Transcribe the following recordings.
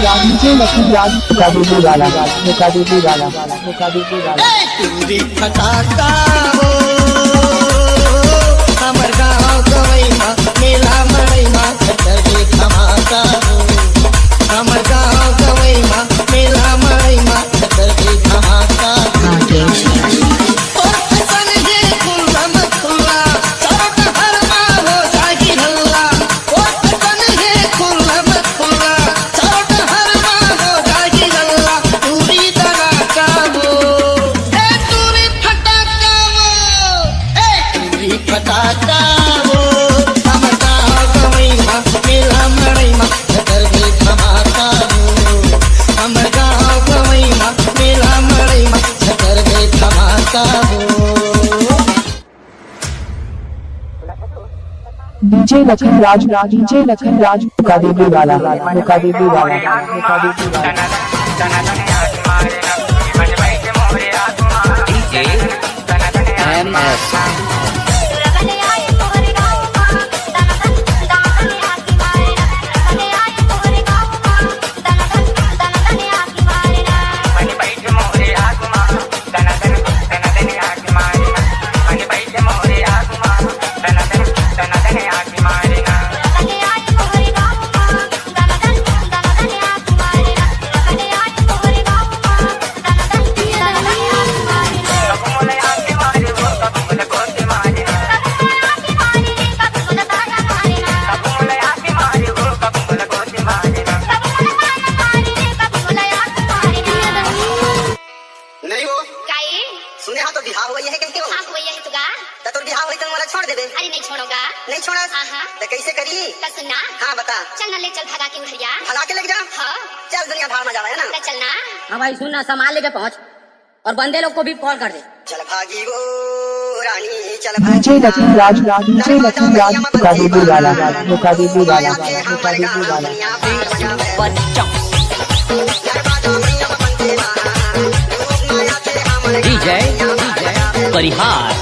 DJ लकी राज मुकाबले वाला मुकाबले वाला मुकाबले वाला पूरी फटाका हो हमर गाँव गवई माँ मेला मड़ई माँ खतर के धमाका हो हमर गाँव गवई माँ मेला मड़ई माँ खतर के धमाका डीजे लखन राज मुकाबले वाला मुकाबले वाला मुकाबले वाला नहीं छोड़ा तो कैसे करी सुनना हाँ बता चल ना ले चल भगा के उठिया भगा के लेके जा हाँ चल दुनिया भाड़ में जावा है ना चलना हाँ भाई सुनना सामान लेके पहुँच और बंदे लोग को भी कॉल कर दे चल भागी वो रानी चल डीजे लखन राज मुकाबले वाला मुकाबले वाला मुकाबले वाला डीजे परिहार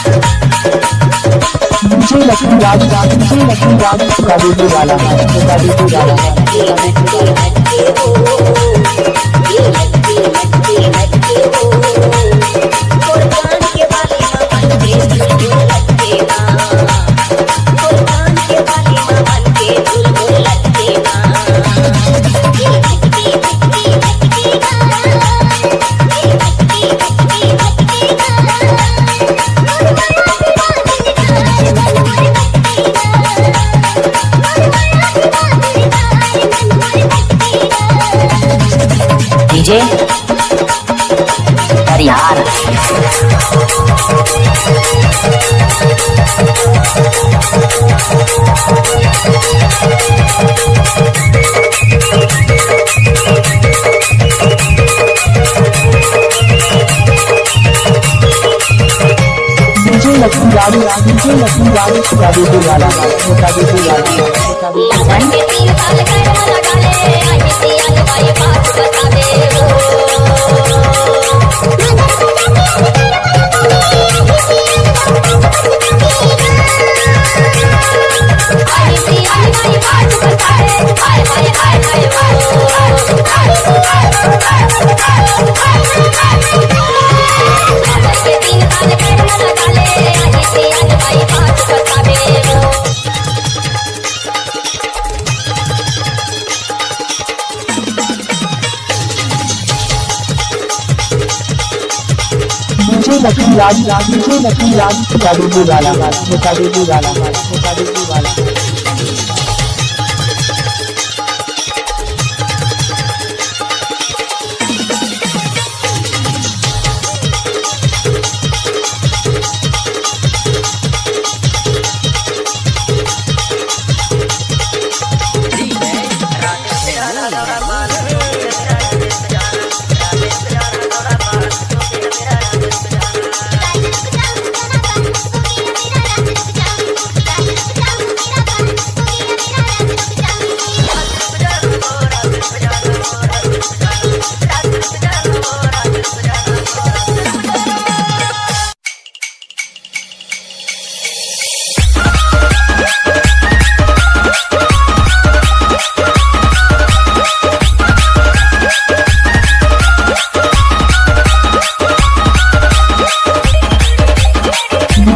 लखन राज मुकाबले वाला मुकाबले वाला डीजे परिहार डीजे लखन राज मुकाबले वाला मुकाबले डीजे लकी राज डीजे लकी राज कादीपुर वाला कादीपुर वाला कादीपुर वाला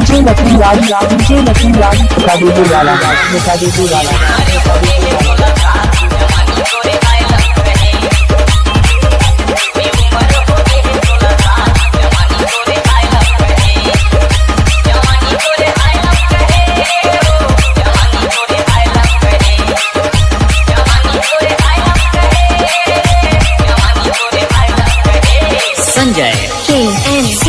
डीजे लकी राज कादीपुर वाला कादीपुर वाला संजय KNC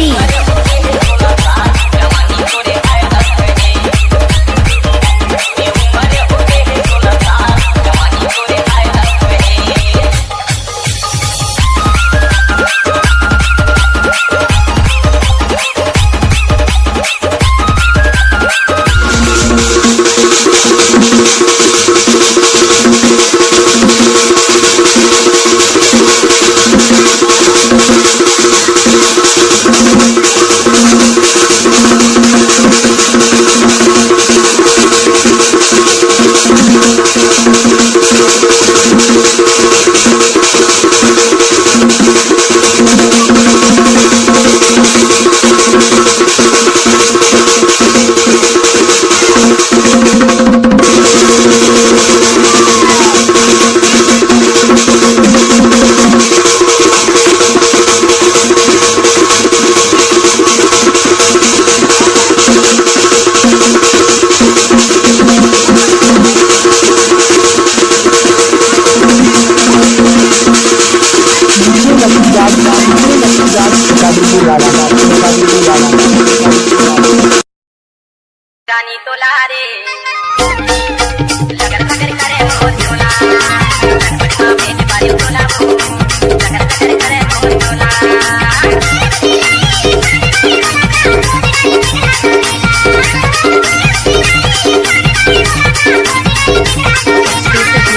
रानी तोला रे लगर लगर करे हो तोला पटना में बारी तोला हो लगर लगर करे हो तोला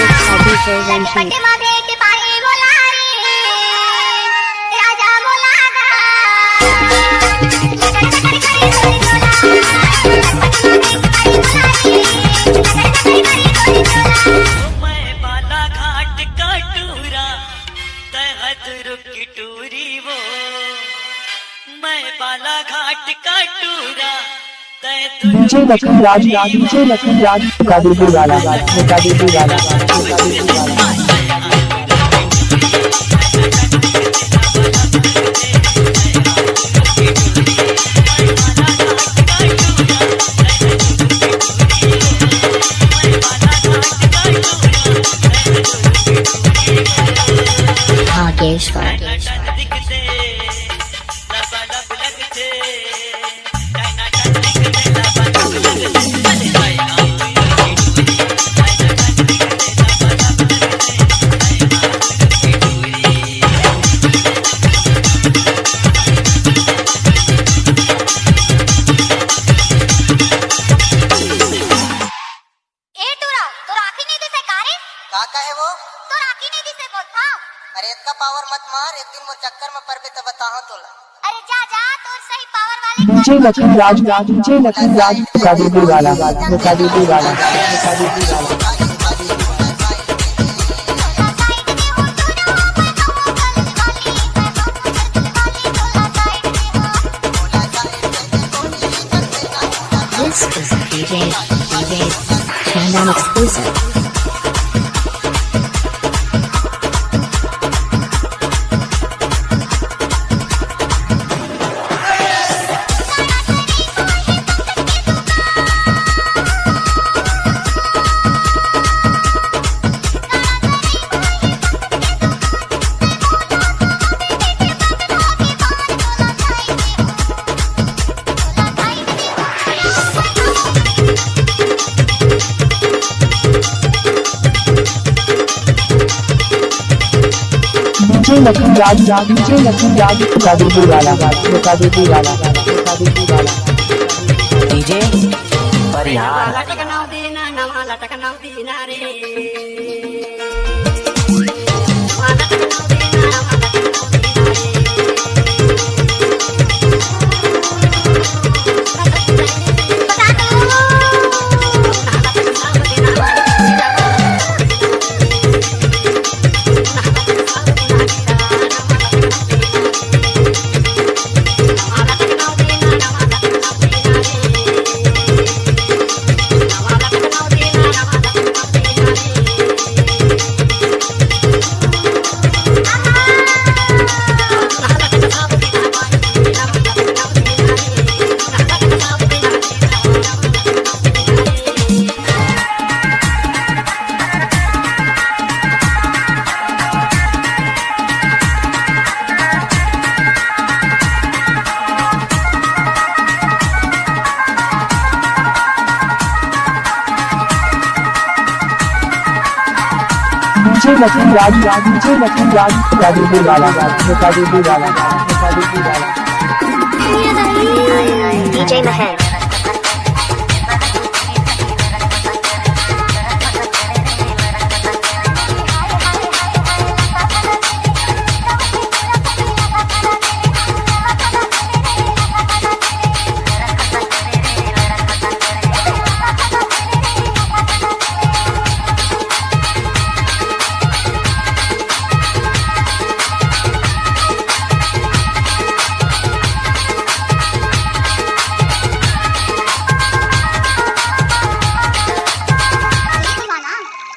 पटे माथे के पाए बोला रे राजा बोला मैं बाला घाट का टूरा तहत रुकी टूरी वो मैं बाला घाट का टूरा डीजे लकी राज डीजे लकी राज कादीपुर वाला कादीपुर वाला अरे इसका पावर मत मार, एक दिन वो चक्कर में पड़ तो बताओ तोला। अरे जा जा तो सही पावर वाले डीजे लकी राज डीजे लकी राज कादीपुर वाला कादीपुर वाला कादीपुर वाला This is DJ Shandam exclusive. DJ Lakhan Raj DJ Lakhan Raj Kadipur वाला कादीपुर वाला कादीपुर वाला डीजे परिहार लटकना देना नवा लटकना देना रे डीजे लखन राज डीजे लखन राज कादीपुर वाला कादीपुर वाला कादीपुर वाला DJ Mahan.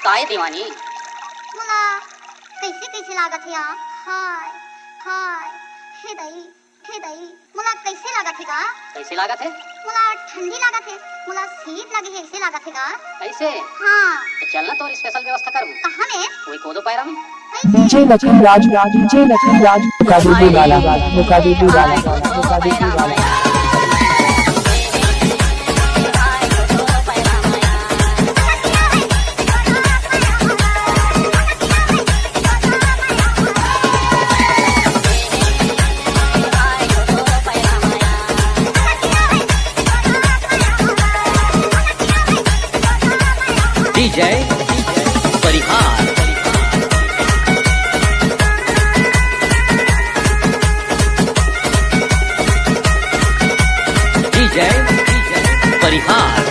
काय दीवानी मला कैसे कैसे लागत है यार हाय हाय हे दई मला कैसे लागत है का कैसे लागत है मला ठंडी लागत है मला शीत लगे है ऐसे लागत है का कैसे हाँ तो चलना तो स्पेशल व्यवस्था करूँ कहाँ में कोई कोदो पैरा में डीजे लखन राज डीजे लखन राज कादीपुर वाला कादीपुर वाला कादीपुर वाला डीजे परिहार डीजे परिहार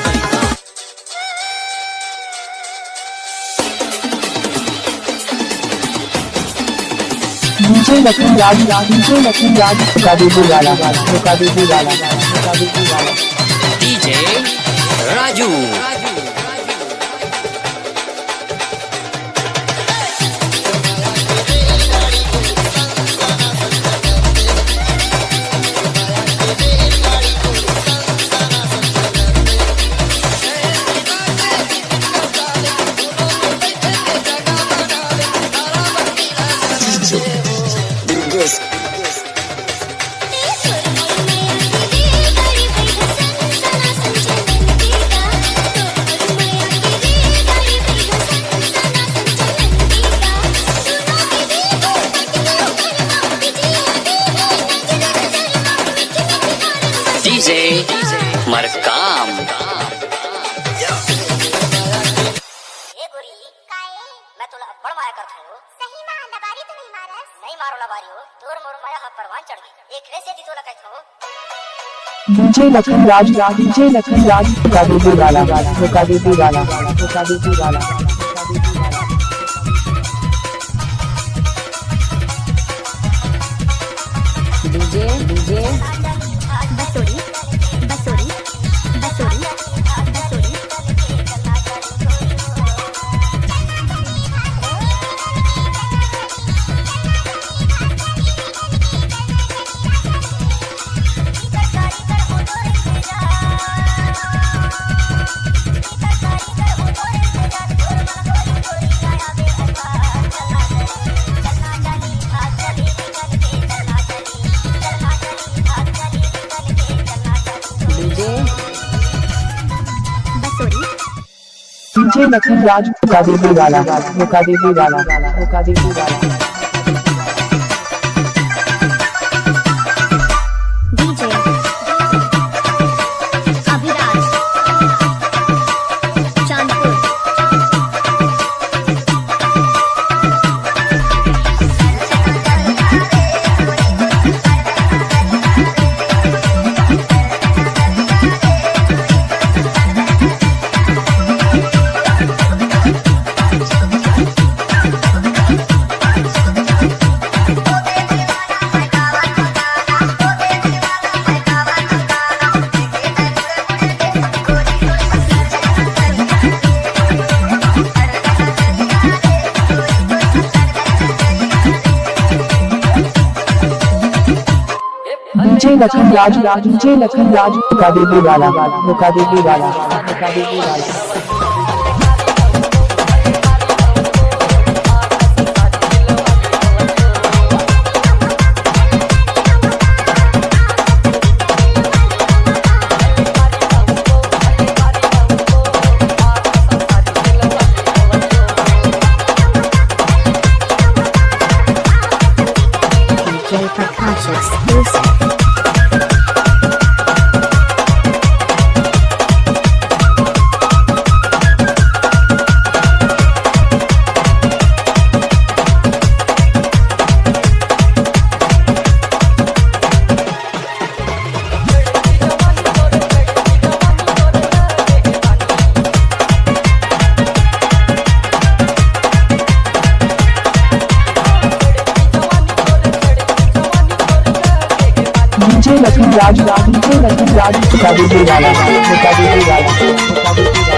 डीजे लखन राज डीजे लखन राज कादीपुर वाला कादीपुर वाला कादीपुर वाला डीजे राजू डीजे मरकाम ए गोरी काए मैं तुला बड़ माया करत हूं सही में लबारी तो नहीं मारस नहीं मारो लबारी हो तोर मोर माया ह परवान चढ़ गई एक रे से दी तोला कहत हो डीजे लखन राज डीजे लखन राज कादीपुर वाला कादीपुर वाला कादीपुर वाला डीजे बसोरी बसोरी बसोरी बसोरी डीजे लखन राज कादीपुर वाला कादीपुर वाला कादीपुर वाला डीजे लखन राज डीजे लखन राज मुका देने वाला मुका देने वाला मुका देने वाला DJ Prakash exclusive. DJ Lakhan Raj मुका देने वाला मुका देने वाला मुका देने वाला